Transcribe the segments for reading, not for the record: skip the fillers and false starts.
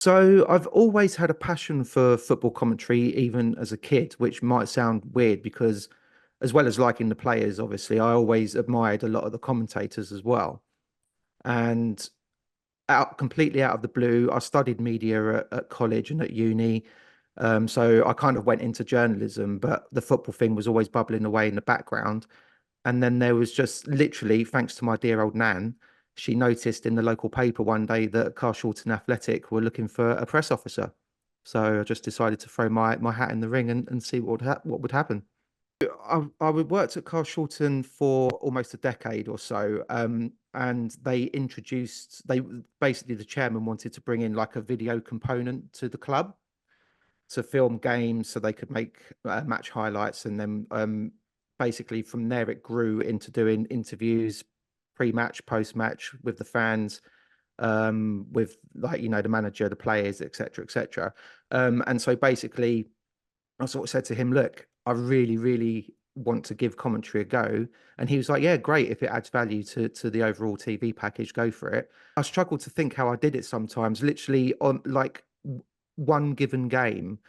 So I've always had a passion for football commentary, even as a kid, which might sound weird because as well as liking the players, obviously, I always admired a lot of the commentators as well. And completely out of the blue, I studied media at college and at uni. So I kind of went into journalism, but the football thing was always bubbling away in the background. And then there was just literally, thanks to my dear old Nan, she noticed in the local paper one day that Carshalton Athletic were looking for a press officer. So I just decided to throw my hat in the ring and see what would happen. I worked at Carshalton for almost a decade or so, and they basically the chairman wanted to bring in like a video component to the club to film games so they could make match highlights, and then basically from there it grew into doing interviews pre-match, post-match with the fans, with like the manager, the players, etc., etc. And so basically I sort of said to him, look, I really, really want to give commentary a go. And he was like, yeah, great. If it adds value to the overall TV package, go for it. I struggle to think how I did it sometimes, literally on like one given game.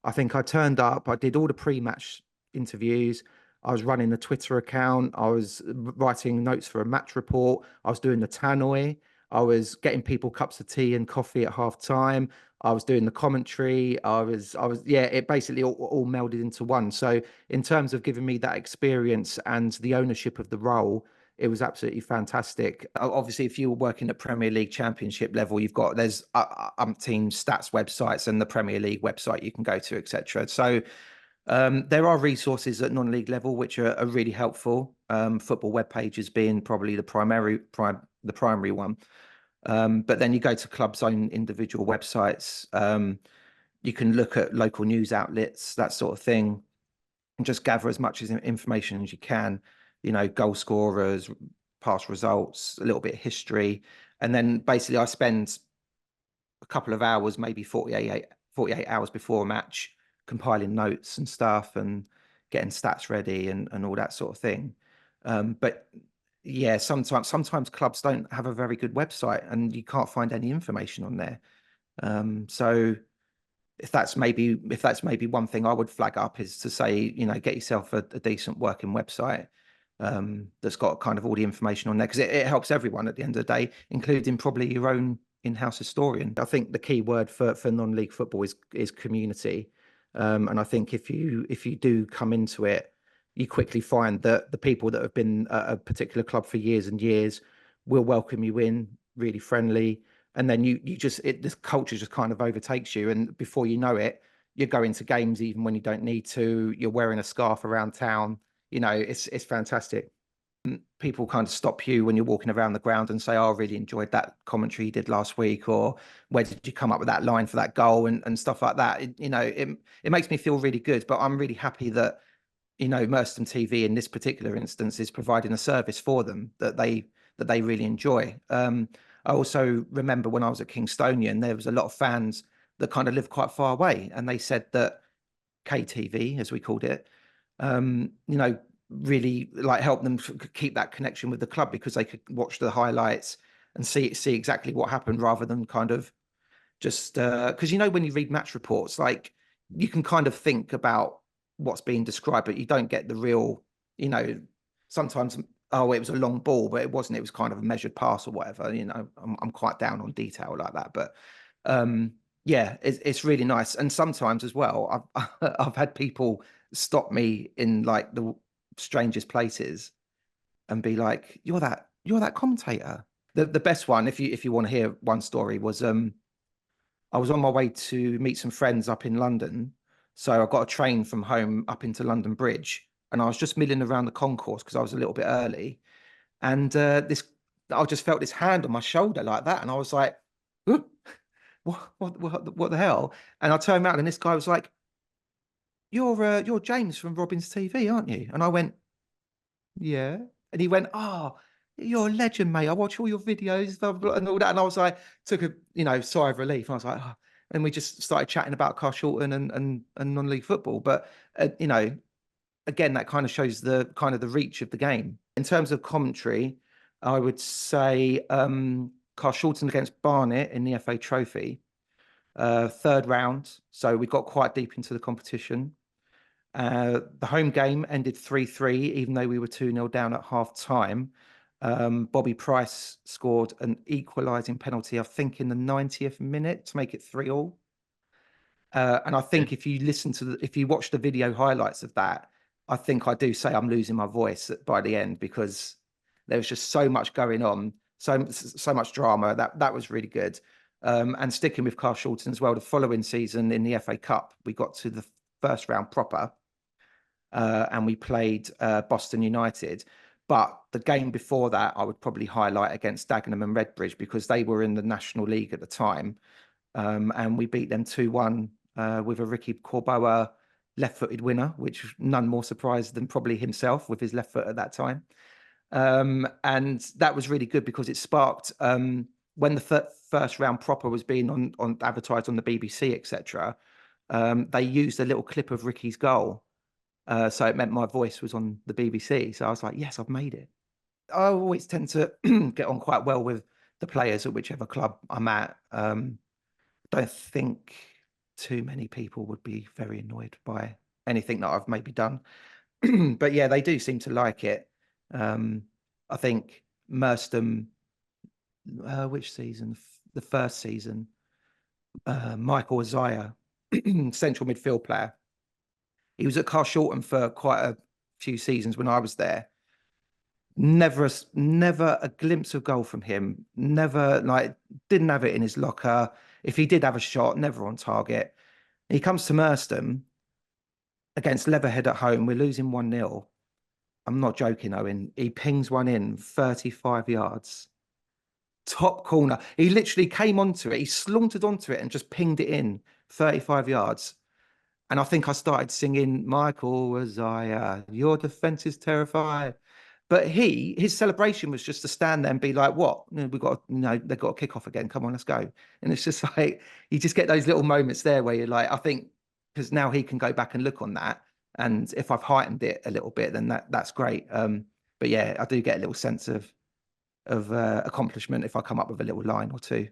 I think I turned up, I did all the pre-match interviews. I was running the Twitter account. I was writing notes for a match report. I was doing the tannoy. I was getting people cups of tea and coffee at half time. I was doing the commentary. Yeah, it basically all melded into one. So in terms of giving me that experience and the ownership of the role, it was absolutely fantastic. Obviously, if you were working at Premier League Championship level, there's umpteen stats websites and the Premier League website you can go to, etc. So there are resources at non-league level which are really helpful. Football web pages being probably the primary one. But then you go to clubs' own individual websites. You can look at local news outlets, that sort of thing, and just gather as much information as you can. Goal scorers, past results, a little bit of history, and then basically I spend a couple of hours, maybe 48 hours before a match, compiling notes and stuff and getting stats ready and all that sort of thing. But yeah, sometimes clubs don't have a very good website and you can't find any information on there. So if that's maybe one thing I would flag up is to say, get yourself a decent working website that's got kind of all the information on there, because it helps everyone at the end of the day, including probably your own in-house historian. I think the key word for non-league football is community. And I think if you do come into it, you quickly find that the people that have been at a particular club for years and years will welcome you in, really friendly. And then this culture just kind of overtakes you. And before you know it, you're going to games even when you don't need to. You're wearing a scarf around town. It's fantastic. People kind of stop you when you're walking around the ground and say, oh, I really enjoyed that commentary you did last week, or where did you come up with that line for that goal, and stuff like that. It makes me feel really good, but I'm really happy that, Merstham TV in this particular instance is providing a service for them that they really enjoy. I also remember when I was at Kingstonian, there was a lot of fans that kind of lived quite far away, and they said that KTV, as we called it, really like helped them keep that connection with the club, because they could watch the highlights and see exactly what happened, rather than kind of just because when you read match reports, like, you can kind of think about what's being described, but you don't get the real, sometimes, oh, it was a long ball, but it wasn't. It was kind of a measured pass or whatever. I'm quite down on detail like that, but yeah, it's really nice. And sometimes as well, I've had people stop me in like the strangest places and be like, "You're that commentator." The best one, if you want to hear one story, was I was on my way to meet some friends up in London. So I got a train from home up into London Bridge, and I was just milling around the concourse because I was a little bit early. And I just felt this hand on my shoulder like that, and I was like, "Oop, what the hell?" And I turned around, and this guy was like, you're James from Robin's TV, aren't you?" And I went, "Yeah." And he went, "Oh, you're a legend, mate. I watch all your videos, blah, blah, and all that." And I was like, took a sigh of relief. I was like, oh. And we just started chatting about Carshalton and non-league football. But again, that kind of shows the reach of the game. In terms of commentary, I would say Carshalton against Barnet in the FA Trophy. third round. So we got quite deep into the competition. The home game ended 3-3, even though we were 2-0 down at half time. Bobby Price scored an equalising penalty, I think, in the 90th minute to make it 3-3. And I think if you watch the video highlights of that, I think I do say I'm losing my voice by the end, because there was just so much going on, so much drama. That was really good. And sticking with Carshalton as well, the following season in the FA Cup, we got to the first round proper, and we played Boston United. But the game before that, I would probably highlight against Dagenham and Redbridge, because they were in the National League at the time. And we beat them 2-1 with a Ricky Corboa left-footed winner, which none more surprised than probably himself with his left foot at that time. And that was really good, because it sparked, when the first round proper was being on advertised on the BBC, etc. They used a little clip of Ricky's goal. So it meant my voice was on the BBC. So I was like, yes, I've made it. I always tend to get on quite well with the players at whichever club I'm at. Don't think too many people would be very annoyed by anything that I've maybe done. But yeah, they do seem to like it. I think Merstham, which season? The first season, Michael Isaiah, central midfield player. He was at Carshalton for quite a few seasons when I was there. Never a glimpse of goal from him. Never, like, didn't have it in his locker. If he did have a shot, never on target. He comes to Merstham against Leatherhead at home. We're losing 1-0. I'm not joking, Owen. He pings one in 35 yards. Top corner. He literally came onto it. He slauntered onto it and just pinged it in 35 yards. And I think I started singing, Michael Isaiah, your defense is terrified. But his celebration was just to stand there and be like, what? We've got, they've got a kick off again. Come on, let's go. And it's just like, you just get those little moments there where you're like, I think, because now he can go back and look on that. And if I've heightened it a little bit, then that's great. But yeah, I do get a little sense of accomplishment if I come up with a little line or two.